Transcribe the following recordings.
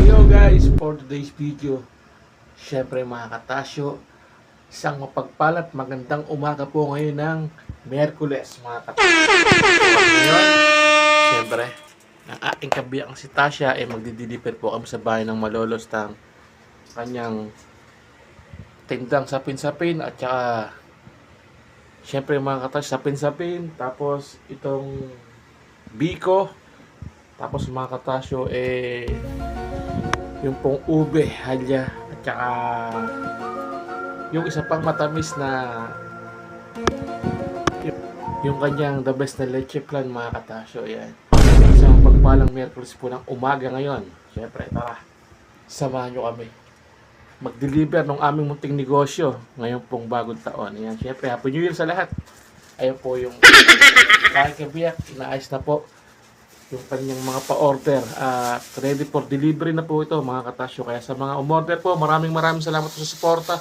Yo guys, for today's video, syempre mga katasyo, isang mapagpalat magandang umaga po ngayon ng Miyerkules mga katasyo. Ngayon, syempre, ang aking kabiyang si Tasha ay magdideliver po kami sa bahay ng malolos ng kanyang tindang sapin-sapin at saka syempre mga katasyo, sapin-sapin, tapos itong biko, tapos mga katasyo yung pong ube, halya, at saka yung isa pang matamis na yung kanyang the best na leche plan mga katasyo. Yan. Isang pagpalang Miyerkules po ng umaga ngayon. Siyempre, tara, samahan nyo kami mag-deliver ng aming munting negosyo ngayon pong bagong taon. Yan. Siyempre, Happy New Year sa lahat. Ayun po yung kabiyak, inaayos na po yung kanyang mga pa-order. Ready for delivery na po ito mga katasyo. Kaya sa mga umorder po, maraming salamat po sa suporta.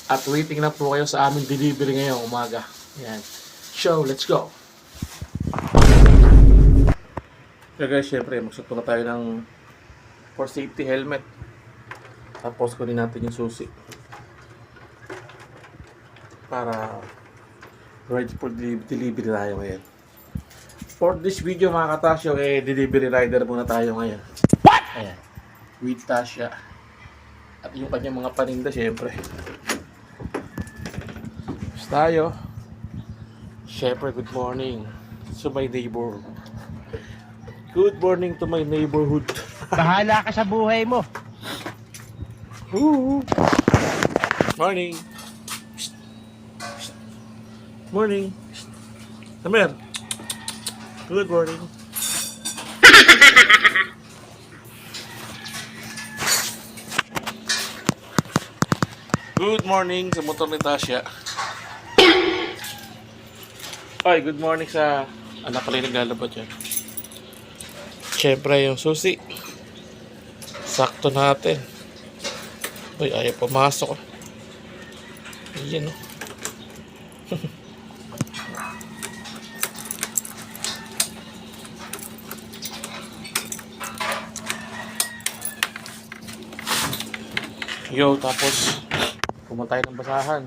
At waiting na po kayo sa aming delivery ngayong umaga. Yan. So, let's go! So guys, syempre, magsuot na tayo ng for safety helmet. Tapos kunin natin yung susi. Para ready for delivery tayo ngayon. For this video mga katasyo, delivery rider muna tayo ngayon. What? Ayan. With Tasha. At yung kanyang mga paninda syempre. Tapos tayo. Syempre, good morning to my neighbor. Good morning to my neighborhood. Bahala ka sa buhay mo. Morning. Morning. Tamer. Good morning. Good morning sa motor ni Tasha. Ay, good morning sa anak ko rin naglalabot yan. Siyempre yung susi. Sakto natin. Uy, ayaw pumasok. Ayan o. Yo, tapos pumunta tayo ng basahan.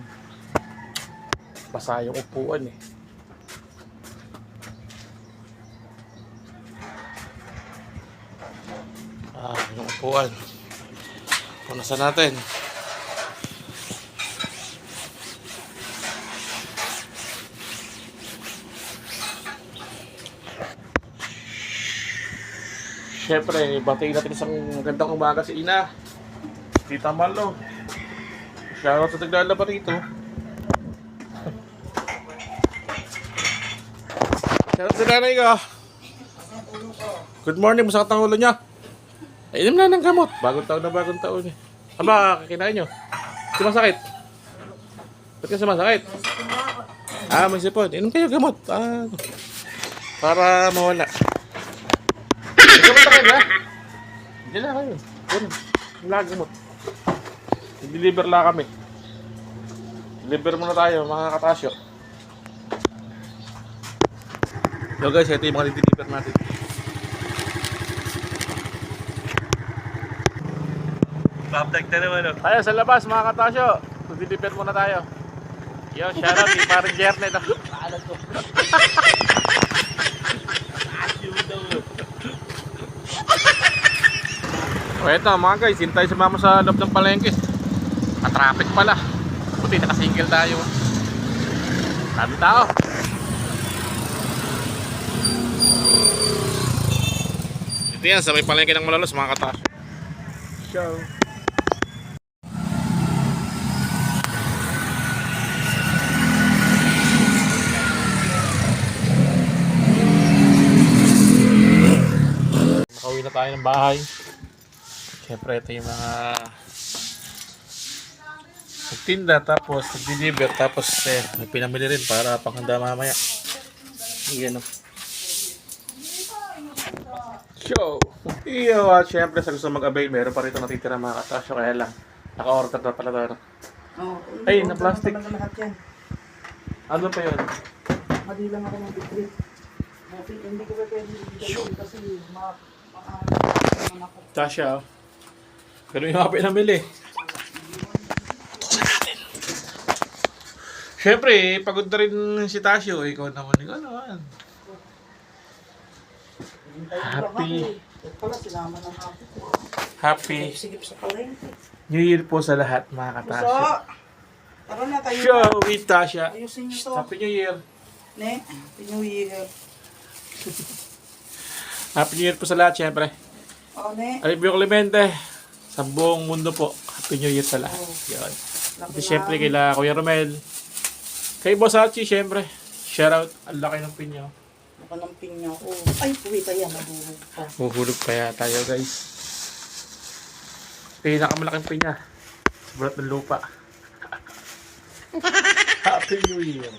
Basa yung upuan eh. Yung upuan. Punasan natin. Siyempre, batiin natin isang magandang umaga sa ina. Tita Malo. Shoutout sa naglalaba rito. Shoutout sa nanay ko. Good morning, masakit ang ulo niya. Inom na ng gamot. Bagong taon eh. Aba, kinain nyo. Sumasakit. Ba't ka sumasakit? May sipon. Inom kayo gamot. Para mawala. Gamot na kayo ba? Hindi na kayo. Wala gamot. I-deliver lang kami. Deliver muna tayo mga katasyo. So guys, ito yung mga deliver natin. Babdag na naman oh. Tayo sa labas mga katasyo. Deliver muna tayo. Yo, shoutout kay parang Jernet. Paalat ko. O eto mga guys, hintay si mama sa loob ng palengke. Traffic pala. Buti nakasingle tayo. Dami tao. Ito yan, sa may palengke ng malolos mga katasyo. Ciao. Nakauwi na tayo ng bahay. Siyempre ito yung mga nagtinda, tapos nag-deliver, tapos may pinamili rin para panghanda mamaya. Ayan o. Show! Iyo, at siyempre sa gusto mag-avail, meron pa rito natitira mga katasyo, kaya lang naka-order na pala tayo. Ay, na plastic. Ano pa yun? Madi lang ako ng bitrit. Hindi ko pa pwede kasi Tasha, Pero yung mga pinamili. Utusan natin. Siyempre, pagod na rin si Tasio. Ikaw naman. Ikaw naman. Happy. Pala, sinama ng happy ko. Happy Sigip sa palengke. New Year po sa lahat, mga Puso! katasyo. Tara na tayo. Show with Tasha. Ayusin niyo to. Happy New Year. Ne? Happy New Year. Happy New Year po sa lahat, syempre. O, ne? Alibio Clemente. Sa buong mundo po. Happy New Year sa lahat. Yun. Laki At syempre kila Kuya Romel. Kay Boss Archie, syempre. Shoutout. Ang laki ng pinyo. Nakanamping niya ako. Ay, uwi ka yan. Nabuhog pa. Huhulog pa yata tayo, guys. Pinakamalaking pinya. Bulat ng lupa. Happy New Year.